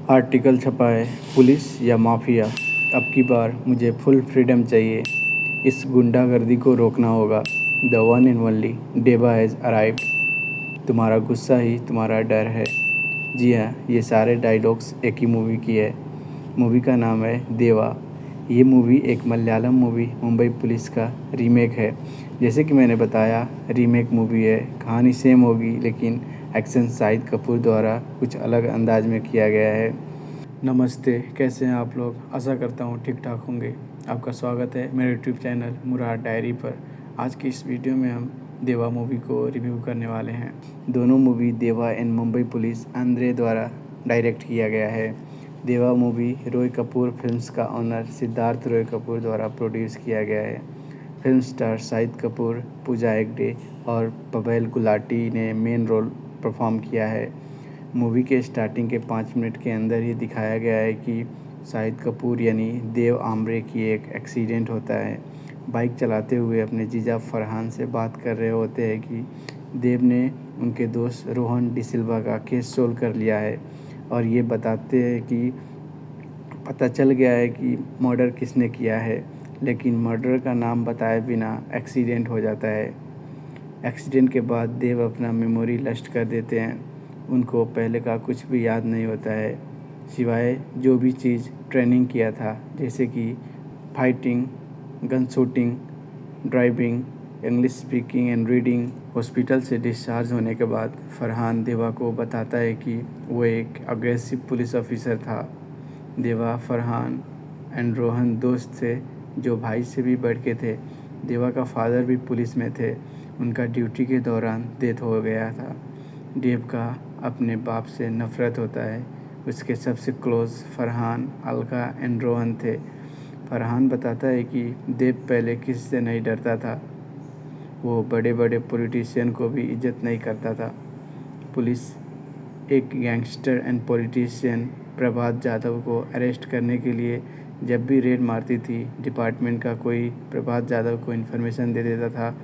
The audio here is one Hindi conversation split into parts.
आर्टिकल छपा है, पुलिस या माफिया, अब की बार मुझे फुल फ्रीडम चाहिए। इस गुंडागर्दी को रोकना होगा। द वन एंड ओनली देवा हैज़ अराइव्ड। तुम्हारा गुस्सा ही तुम्हारा डर है। जी हाँ, ये सारे डायलॉग्स एक ही मूवी की है। मूवी का नाम है देवा। ये मूवी एक मलयालम मूवी मुंबई पुलिस का रीमेक है। जैसे कि मैंने बताया, रीमेक मूवी है, कहानी सेम होगी लेकिन एक्शन शाहिद कपूर द्वारा कुछ अलग अंदाज में किया गया है। नमस्ते, कैसे हैं आप लोग? आशा करता हूँ ठीक ठाक होंगे। आपका स्वागत है मेरे यूट्यूब चैनल मुराद डायरी पर। आज की इस वीडियो में हम देवा मूवी को रिव्यू करने वाले हैं। दोनों मूवी देवा एंड मुंबई पुलिस आंद्रे द्वारा डायरेक्ट किया गया है। देवा मूवी रॉय कपूर फिल्म्स का ऑनर सिद्धार्थ रॉय कपूर द्वारा प्रोड्यूस किया गया है। फिल्म स्टार शाहिद कपूर, पूजा हेगड़े और पवेल गुलाटी ने मेन रोल परफॉर्म किया है। मूवी के स्टार्टिंग के 5 मिनट के अंदर ही दिखाया गया है कि शाहिद कपूर यानी देव आमरे की एक एक्सीडेंट होता है। बाइक चलाते हुए अपने जीजा फरहान से बात कर रहे होते हैं कि देव ने उनके दोस्त रोहन डिसिल्वा का केस सोल्व कर लिया है और ये बताते हैं कि पता चल गया है कि मर्डर किसने किया है, लेकिन मर्डर का नाम बताए बिना एक्सीडेंट हो जाता है। एक्सीडेंट के बाद देव अपना मेमोरी लस्ट कर देते हैं। उनको पहले का कुछ भी याद नहीं होता है, सिवाय जो भी चीज़ ट्रेनिंग किया था, जैसे कि fighting, gun shooting, driving, English speaking and reading. Hospital से डिस्चार्ज होने के बाद फरहान देवा को बताता है कि वो एक अग्रेसिव पुलिस ऑफिसर था। देवा, फरहान एंड रोहन दोस्त थे जो भाई से भी बढ़ के थे। देवा का फादर भी पुलिस में थे। उनका ड्यूटी के दौरान डेथ हो गया था। देव का अपने बाप से नफ़रत होता है। उसके सबसे क्लोज फरहान, अलका एंड रोहन थे। फरहान बताता है कि देव पहले किसी से नहीं डरता था। वो बड़े बड़े पॉलिटिशियन को भी इज्जत नहीं करता था। पुलिस एक गैंगस्टर एंड पॉलिटिशियन प्रभात जाधव को अरेस्ट करने के लिए जब भी रेड मारती थी, डिपार्टमेंट का कोई प्रभात यादव को इन्फॉर्मेशन दे देता था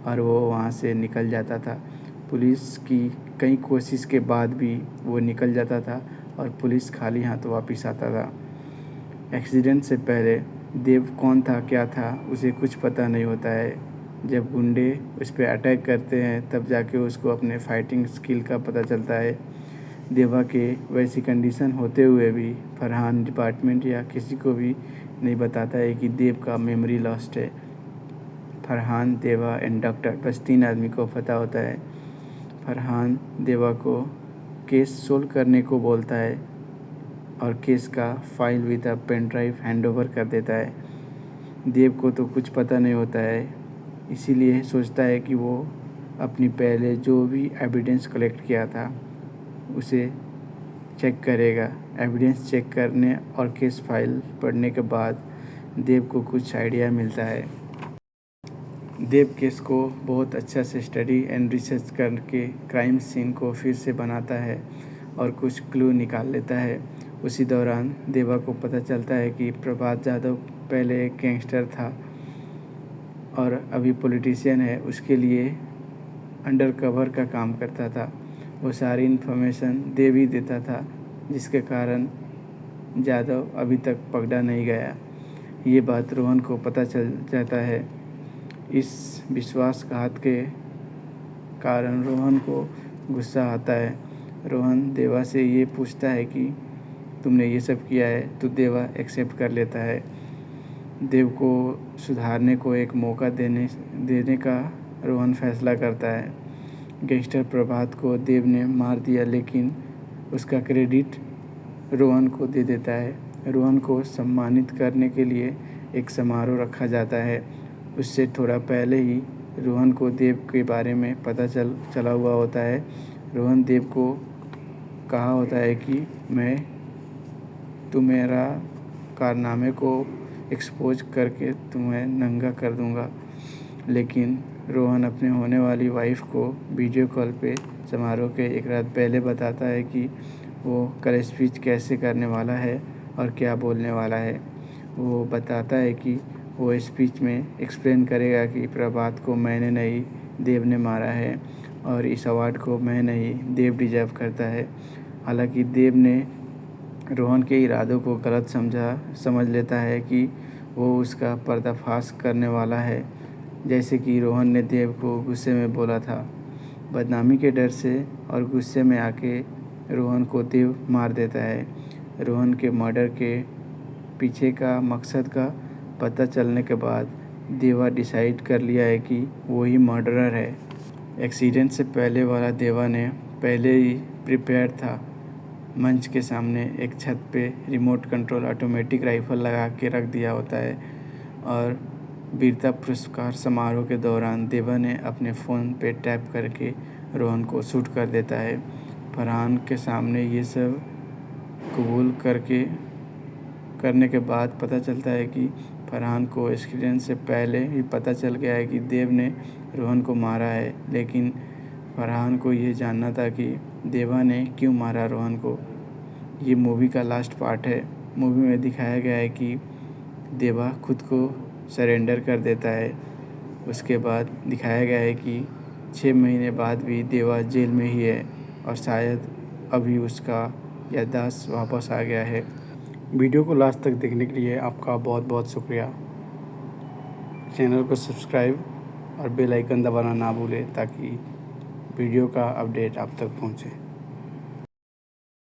और वो वहाँ से निकल जाता था। पुलिस की कई कोशिश के बाद भी वो निकल जाता था और पुलिस खाली हाथ वापस आता था। एक्सीडेंट से पहले देव कौन था, क्या था, उसे कुछ पता नहीं होता है। जब गुंडे उस पर अटैक करते हैं तब जाके उसको अपने फाइटिंग स्किल का पता चलता है। देवा के वैसी कंडीशन होते हुए भी फरहान डिपार्टमेंट या किसी को भी नहीं बताता है कि देव का मेमोरी लॉस्ट है। फरहान, देवा एंड डॉक्टर, बस 3 आदमी को पता होता है। फरहान देवा को केस सोल्व करने को बोलता है और केस का file with a pen drive hand over कर देता है। देव को तो कुछ पता नहीं होता है, इसीलिए सोचता है कि वो अपनी पहले जो भी एविडेंस कलेक्ट किया था उसे चेक करेगा। एविडेंस चेक करने और केस फाइल पढ़ने के बाद देव को कुछ आइडिया मिलता है। देव केस को बहुत अच्छा से स्टडी एंड रिसर्च करके क्राइम सीन को फिर से बनाता है और कुछ क्लू निकाल लेता है। उसी दौरान देवा को पता चलता है कि प्रभात यादव पहले एक गैंगस्टर था और अभी पॉलिटिशियन है। उसके लिए अंडर कवर का काम करता था। वो सारी इन्फॉर्मेशन देव ही देता था, जिसके कारण यादव अभी तक पकड़ा नहीं गया। ये बात रोहन को पता चल जाता है। इस विश्वासघात के कारण रोहन को गुस्सा आता है। रोहन देवा से ये पूछता है कि तुमने ये सब किया है, तो देवा एक्सेप्ट कर लेता है। देव को सुधारने को एक मौका देने का रोहन फैसला करता है। गैंगस्टर प्रभात को देव ने मार दिया, लेकिन उसका क्रेडिट रोहन को दे देता है। रोहन को सम्मानित करने के लिए एक समारोह रखा जाता है। उससे थोड़ा पहले ही रोहन को देव के बारे में पता चला हुआ होता है। रोहन देव को कहा होता है कि मैं तुम्हारा कारनामे को एक्सपोज करके तुम्हें नंगा कर दूंगा, लेकिन रोहन अपने होने वाली वाइफ को वीडियो कॉल पे समारोह के एक रात पहले बताता है कि वो कल स्पीच कैसे करने वाला है और क्या बोलने वाला है। वो बताता है कि वो स्पीच में एक्सप्लेन करेगा कि प्रभात को मैंने नहीं, देव ने मारा है और इस अवार्ड को मैं नहीं, देव डिजर्व करता है। हालांकि देव ने रोहन के इरादों को गलत समझ लेता है कि वो उसका पर्दाफाश करने वाला है, जैसे कि रोहन ने देव को गुस्से में बोला था। बदनामी के डर से और गुस्से में आके रोहन को देव मार देता है। रोहन के मर्डर के पीछे का मकसद का पता चलने के बाद देवा डिसाइड कर लिया है कि वो ही मर्डरर है। एक्सीडेंट से पहले वाला देवा ने पहले ही प्रिपेयर था। मंच के सामने एक छत पे रिमोट कंट्रोल ऑटोमेटिक राइफल लगा के रख दिया होता है और वीरता पुरस्कार समारोह के दौरान देवा ने अपने फ़ोन पे टैप करके रोहन को शूट कर देता है। फरहान के सामने ये सब कबूल करने के बाद पता चलता है कि फरहान को एक्सीडेंट से पहले ही पता चल गया है कि देव ने रोहन को मारा है, लेकिन फरहान को ये जानना था कि देवा ने क्यों मारा रोहन को। ये मूवी का लास्ट पार्ट है। मूवी में दिखाया गया है कि देवा खुद को सरेंडर कर देता है। उसके बाद दिखाया गया है कि 6 महीने बाद भी देवा जेल में ही है और शायद अभी उसका याददाश्त वापस आ गया है। वीडियो को लास्ट तक देखने के लिए आपका बहुत बहुत शुक्रिया। चैनल को सब्सक्राइब और बेल आइकन दबाना ना भूलें ताकि वीडियो का अपडेट आप तक पहुंचे।